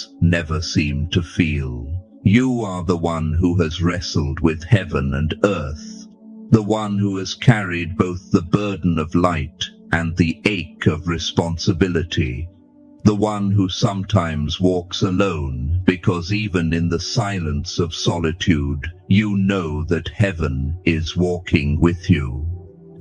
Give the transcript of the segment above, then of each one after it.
eyes never seem to feel. You are the one who has wrestled with heaven and earth, the one who has carried both the burden of light and the ache of responsibility, the one who sometimes walks alone because even in the silence of solitude, you know that heaven is walking with you.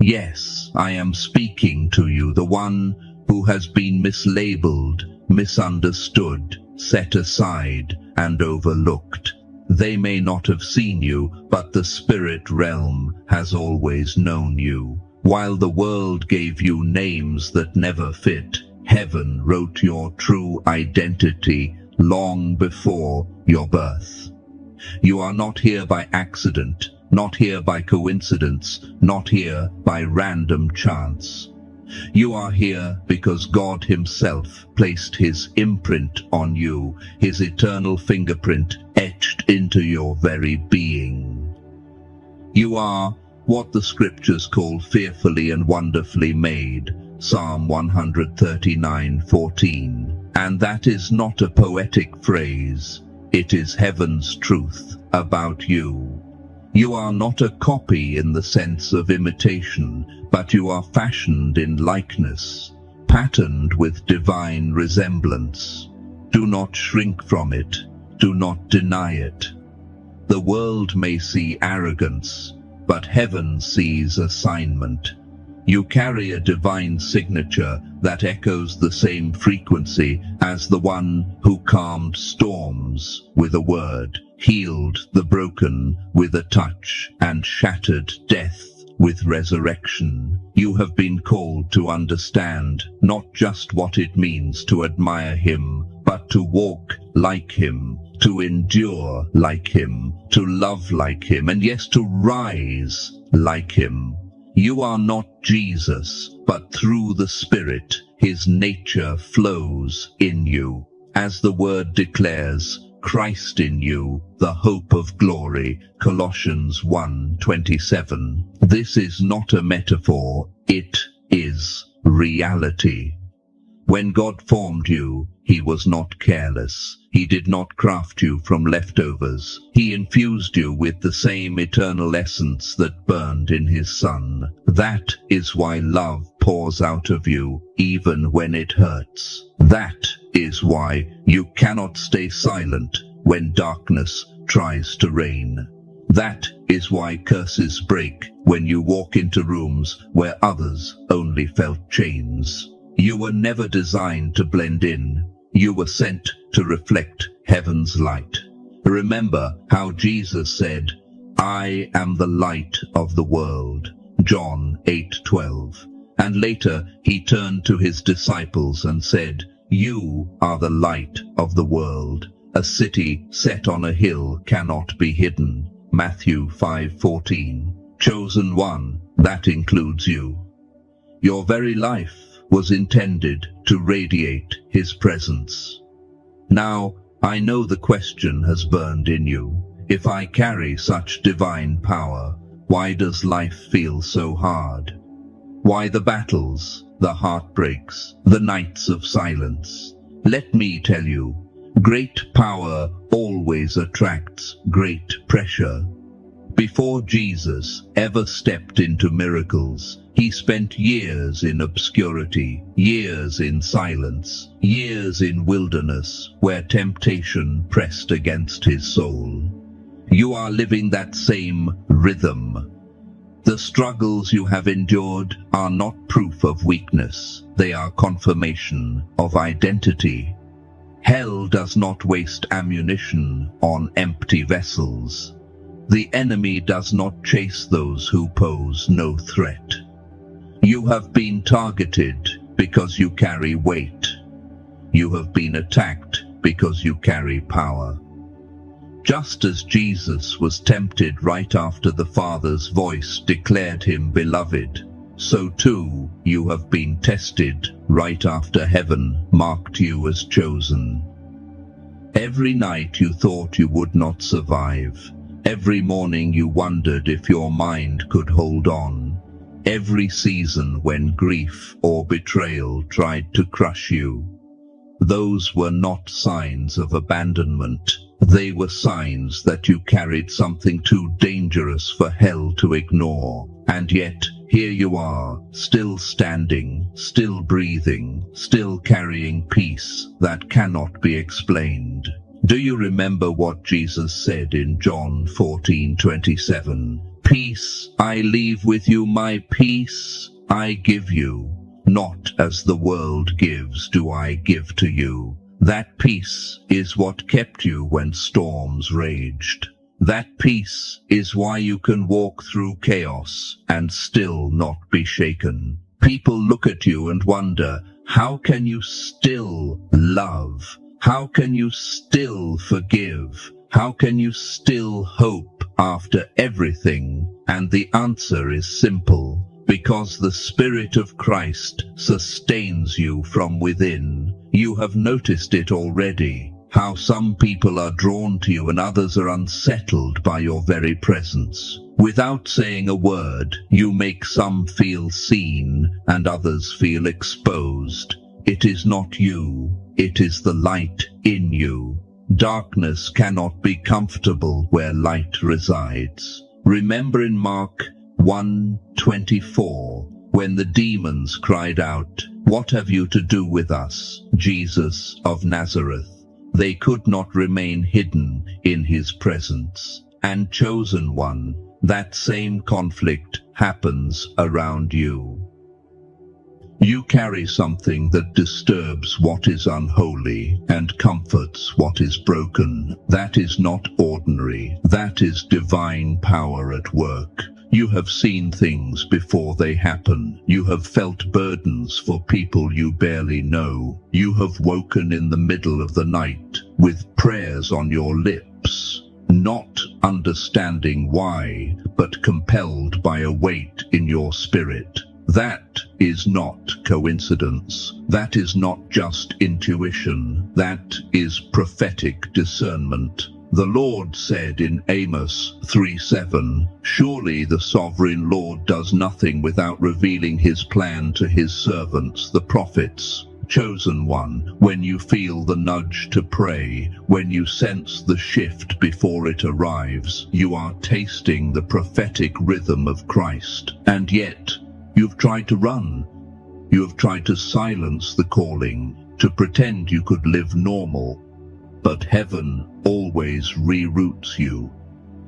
Yes, I am speaking to you, the one who has been mislabeled, misunderstood, set aside, and overlooked. They may not have seen you, but the spirit realm has always known you. While the world gave you names that never fit, heaven wrote your true identity long before your birth. You are not here by accident, not here by coincidence, not here by random chance. You are here because God Himself placed His imprint on you, His eternal fingerprint etched into your very being. You are what the scriptures call fearfully and wonderfully made, Psalm 139:14. And that is not a poetic phrase, it is heaven's truth about you. You are not a copy in the sense of imitation, but you are fashioned in likeness, patterned with divine resemblance. Do not shrink from it, do not deny it. The world may see arrogance, but heaven sees assignment. You carry a divine signature that echoes the same frequency as the one who calmed storms with a word, healed the broken with a touch, and shattered death with resurrection. You have been called to understand not just what it means to admire Him, but to walk like Him, to endure like Him, to love like Him, and yes, to rise like Him. You are not Jesus, but through the Spirit, His nature flows in you. As the Word declares, Christ in you, the hope of glory, Colossians 1:27. This is not a metaphor, it is reality. When God formed you, He was not careless. He did not craft you from leftovers. He infused you with the same eternal essence that burned in His Son. That is why love pours out of you, even when it hurts. That is why you cannot stay silent when darkness tries to reign. That is why curses break when you walk into rooms where others only felt chains. You were never designed to blend in. You were sent to reflect heaven's light. Remember how Jesus said, I am the light of the world, John 8:12. And later He turned to His disciples and said, you are the light of the world. A city set on a hill cannot be hidden, Matthew 5:14. Chosen one, that includes you. Your very life was intended to radiate His presence. Now, I know the question has burned in you. If I carry such divine power, why does life feel so hard? Why the battles, the heartbreaks, the nights of silence? Let me tell you, great power always attracts great pressure. Before Jesus ever stepped into miracles, He spent years in obscurity, years in silence, years in wilderness where temptation pressed against His soul. You are living that same rhythm. The struggles you have endured are not proof of weakness. They are confirmation of identity. Hell does not waste ammunition on empty vessels. The enemy does not chase those who pose no threat. You have been targeted because you carry weight. You have been attacked because you carry power. Just as Jesus was tempted right after the Father's voice declared Him beloved, so too you have been tested right after heaven marked you as chosen. Every night you thought you would not survive. Every morning you wondered if your mind could hold on. Every season when grief or betrayal tried to crush you. Those were not signs of abandonment. They were signs that you carried something too dangerous for hell to ignore. And yet, here you are, still standing, still breathing, still carrying peace that cannot be explained. Do you remember what Jesus said in John 14:27? "Peace I leave with you, my peace I give you. Not as the world gives do I give to you." That peace is what kept you when storms raged. That peace is why you can walk through chaos and still not be shaken. People look at you and wonder, how can you still love? How can you still forgive? How can you still hope after everything? And the answer is simple. Because the Spirit of Christ sustains you from within. You have noticed it already, how some people are drawn to you and others are unsettled by your very presence. Without saying a word, you make some feel seen and others feel exposed. It is not you, it is the light in you. Darkness cannot be comfortable where light resides. Remember in Mark 1:24, when the demons cried out, "What have you to do with us, Jesus of Nazareth?" They could not remain hidden in his presence. And chosen one, that same conflict happens around you. You carry something that disturbs what is unholy and comforts what is broken. That is not ordinary. That is divine power at work. You have seen things before they happen. You have felt burdens for people you barely know. You have woken in the middle of the night with prayers on your lips, not understanding why, but compelled by a weight in your spirit. That is not coincidence. That is not just intuition. That is prophetic discernment. The Lord said in Amos 3:7, "Surely the sovereign Lord does nothing without revealing his plan to his servants, the prophets." Chosen one, when you feel the nudge to pray, when you sense the shift before it arrives, you are tasting the prophetic rhythm of Christ. And yet, you've tried to run. You have tried to silence the calling, to pretend you could live normal. But heaven always reroutes you.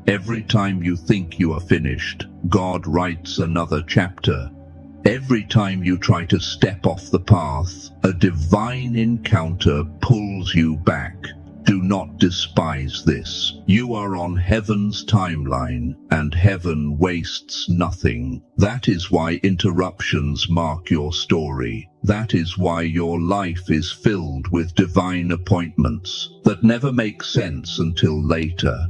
Every time you think you are finished, God writes another chapter. Every time you try to step off the path, a divine encounter pulls you back. Do not despise this. You are on heaven's timeline, and heaven wastes nothing. That is why interruptions mark your story. That is why your life is filled with divine appointments that never make sense until later.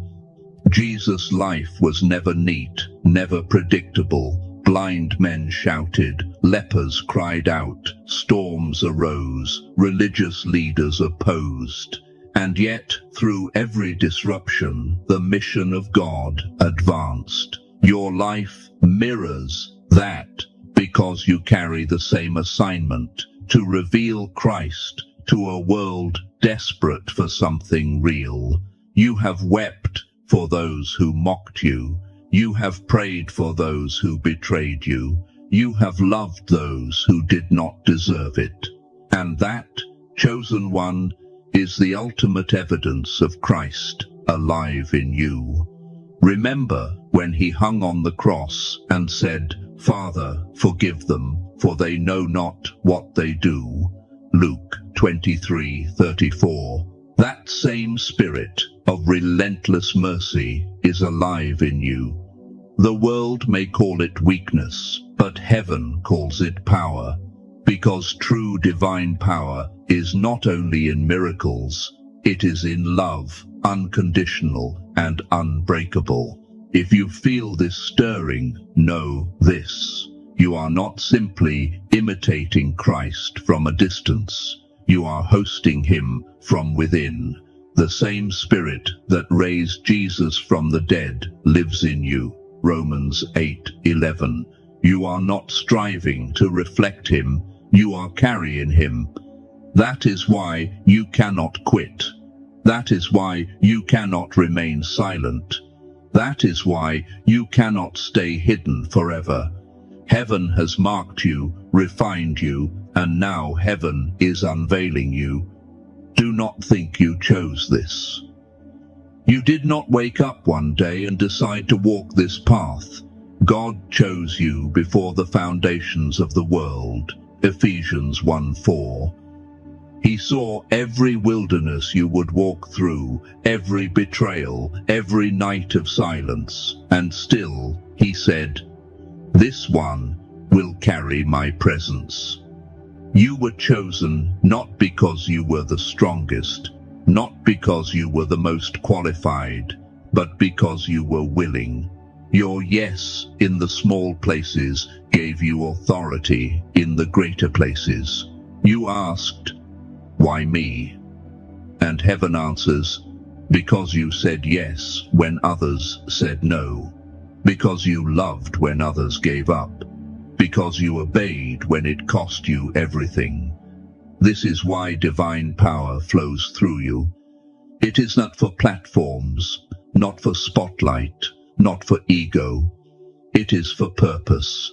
Jesus' life was never neat, never predictable. Blind men shouted, lepers cried out, storms arose, religious leaders opposed. And yet, through every disruption, the mission of God advanced. Your life mirrors that because you carry the same assignment to reveal Christ to a world desperate for something real. You have wept for those who mocked you. You have prayed for those who betrayed you. You have loved those who did not deserve it. And that, chosen one, is the ultimate evidence of Christ alive in you. Remember when he hung on the cross and said, "Father, forgive them, for they know not what they do." Luke 23:34. That same spirit of relentless mercy is alive in you. The world may call it weakness, but heaven calls it power. Because true divine power is not only in miracles, it is in love, unconditional and unbreakable. If you feel this stirring, know this. You are not simply imitating Christ from a distance. You are hosting him from within. The same Spirit that raised Jesus from the dead lives in you. Romans 8:11. You are not striving to reflect him. You are carrying him. That is why you cannot quit. That is why you cannot remain silent. That is why you cannot stay hidden forever. Heaven has marked you, refined you, and now heaven is unveiling you. Do not think you chose this. You did not wake up one day and decide to walk this path. God chose you before the foundations of the world. Ephesians 1:4. He saw every wilderness you would walk through, every betrayal, every night of silence, and still, he said, "This one will carry my presence." You were chosen not because you were the strongest, not because you were the most qualified, but because you were willing. Your yes in the small places gave you authority in the greater places. You asked, "Why me?" And heaven answers, "Because you said yes when others said no. Because you loved when others gave up. Because you obeyed when it cost you everything." This is why divine power flows through you. It is not for platforms, not for spotlight, not for ego. It is for purpose.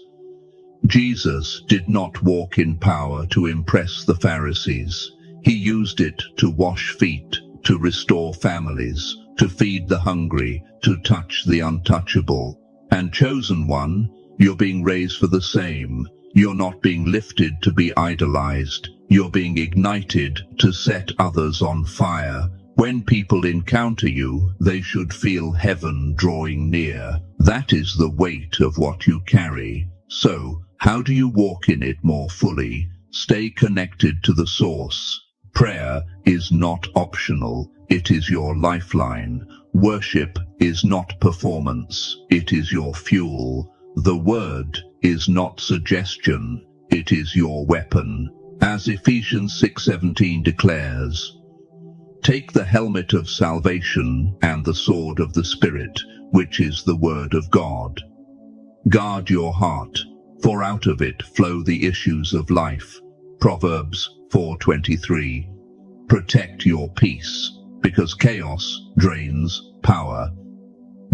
Jesus did not walk in power to impress the Pharisees. He used it to wash feet, to restore families, to feed the hungry, to touch the untouchable. And chosen one, you're being raised for the same. You're not being lifted to be idolized. You're being ignited to set others on fire. When people encounter you, they should feel heaven drawing near. That is the weight of what you carry. So, how do you walk in it more fully? Stay connected to the source. Prayer is not optional. It is your lifeline. Worship is not performance. It is your fuel. The word is not suggestion. It is your weapon. As Ephesians 6:17 declares, "Take the helmet of salvation and the sword of the Spirit, which is the word of God. Guard your heart, for out of it flow the issues of life." Proverbs 4:23. Protect your peace, because chaos drains power.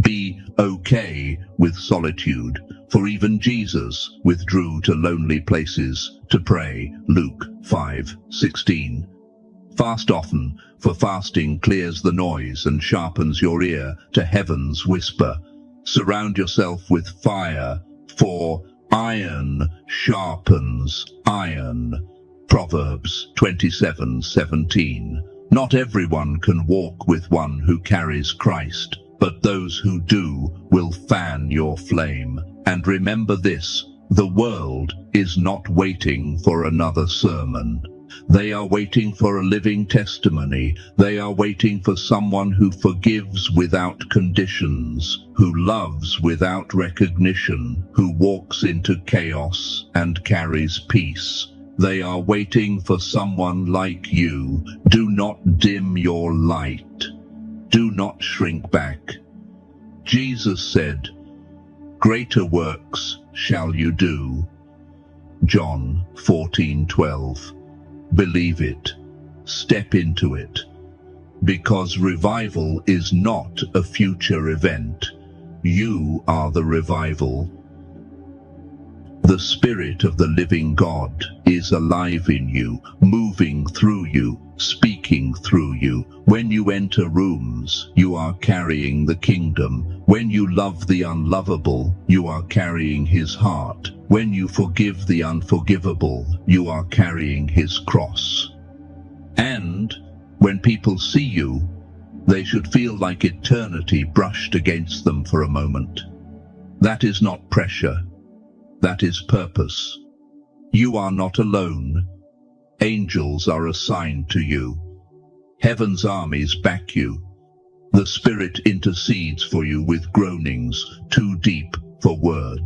Be okay with solitude, for even Jesus withdrew to lonely places to pray. Luke 5:16. Fast often, for fasting clears the noise and sharpens your ear to heaven's whisper. Surround yourself with fire, for iron sharpens iron. Proverbs 27:17. Not everyone can walk with one who carries Christ, but those who do will fan your flame. And remember this, the world is not waiting for another sermon. They are waiting for a living testimony. They are waiting for someone who forgives without conditions, who loves without recognition, who walks into chaos and carries peace. They are waiting for someone like you. Do not dim your light. Do not shrink back. Jesus said, "Greater works shall you do." John 14:12. Believe it. Step into it. Because revival is not a future event. You are the revival. The Spirit of the living God is alive in you, moving through you, speaking through you. When you enter rooms, you are carrying the kingdom. When you love the unlovable, you are carrying his heart. When you forgive the unforgivable, you are carrying his cross. And when people see you, they should feel like eternity brushed against them for a moment. That is not pressure. That is purpose. You are not alone. Angels are assigned to you. Heaven's armies back you. The Spirit intercedes for you with groanings too deep for words.